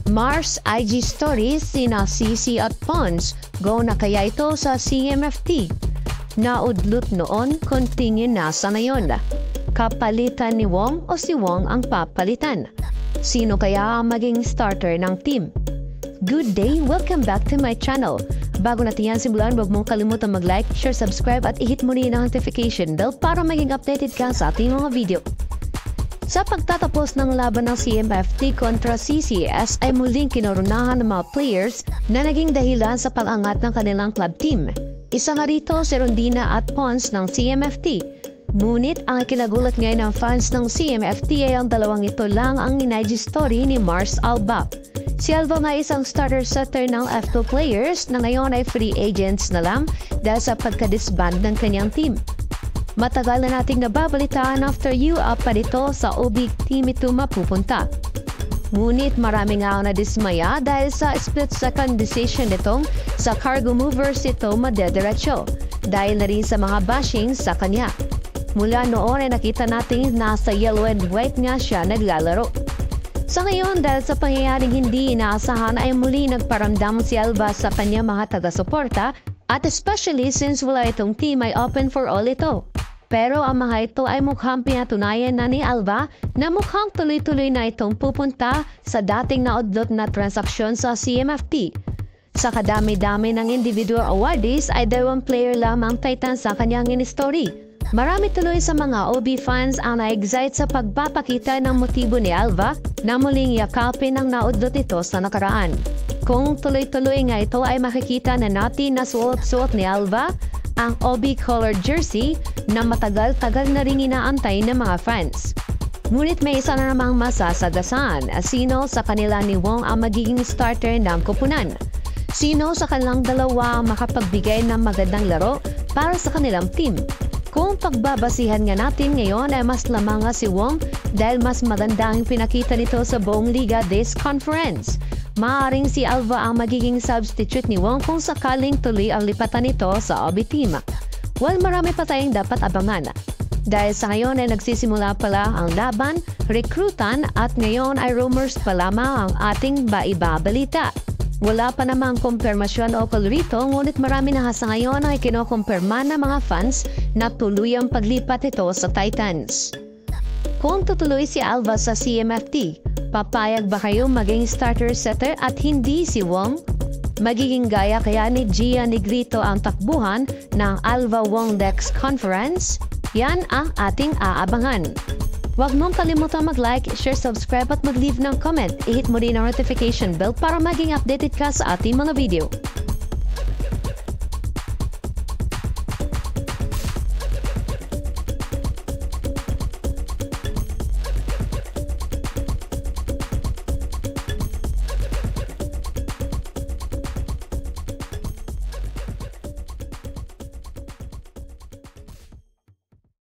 Mars IG Stories sina CC at Pons, go na kaya ito sa CMFT? Naudlot noon, continue na sa ngayon. Kapalitan ni Wong o si Wong ang papalitan? Sino kaya ang maging starter ng team? Good day! Welcome back to my channel. Bago natin yan simulan, huwag mong kalimutan mag-like, share, subscribe at i-hit mo rin ang notification bell para maging updated ka sa ating mga video. Sa pagtatapos ng laban ng CMFT kontra CCS ay muling kinurunahan ng mga players na naging dahilan sa pag-angat ng kanilang club team. Isa nga rito si Rondina at Pons ng CMFT. Ngunit ang kinagulat ngayon ng fans ng CMFT ay ang dalawang ito lang ang IG story ni Mars Alba. Si Alba nga isang starter setter ng F2 players na ngayon ay free agents na lang dahil sa pagka-disband ng kanyang team. Matagal na nating nababalitaan after UAP pa dito sa OB team ito mapupunta. Ngunit marami nga ang nadismaya dahil sa split-second decision nitong sa cargo movers ito madederecho dahil na rin sa mga bashing sa kanya. Mula noon ay nakita natin nasa yellow and white nga siya naglalaro. Sa ngayon, dahil sa pangyayaring hindi inaasahan ay muli nagparamdam si Alba sa kanyang mga taga-suporta at especially since wala itong team ay open for all ito. Pero ang mga ito ay mukhang pinatunayan na ni Alba na mukhang tuloy-tuloy na itong pupunta sa dating naudlot na transaksyon sa CMFT. Sa kadami-dami ng individual awardees ay 2 player lamang Titan sa kanyang in-story. Marami tuloy sa mga OB fans ang na-excite sa pagpapakita ng motibo ni Alba na muling yakapin ang naudlot ito sa nakaraan. Kung tuloy-tuloy nga ito ay makikita na natin na suot-suot ni Alba ang OB colored jersey na matagal-tagal na rin inaantay ng mga fans. Ngunit may isa na namang masasagasan, sino sa kanila ni Wong ang magiging starter ng koponan? Sino sa kanilang dalawa ang makapagbigay ng magandang laro para sa kanilang team? Kung pagbabasihan nga natin ngayon ay mas lamang nga si Wong dahil mas maganda ang pinakita nito sa buong liga this conference. Maaaring si Alba ang magiging substitute ni Wong kung sakaling tuloy ang lipatan nito sa OB team. Well, marami pa tayong dapat abangan. Dahil sa ngayon ay nagsisimula pala ang laban, rekrutan at ngayon ay rumors pa lamang ang ating baibabalita. Wala pa namang kumpirmasyon o rito, ngunit marami na sa ngayon ay kinokumpirma ng mga fans na tuloy ang paglipat ito sa Titans. Kung tutuloy si Alba sa CMFT, papayag ba kayo maging starter setter at hindi si Wong? Magiging gaya kaya ni Gia Negrito ang takbuhan ng Alba Wong Dex Conference? Yan ang ating aabangan. Huwag mong kalimutan mag-like, share, subscribe at mag-leave ng comment. I-hit mo rin ang notification bell para maging updated ka sa ating mga video.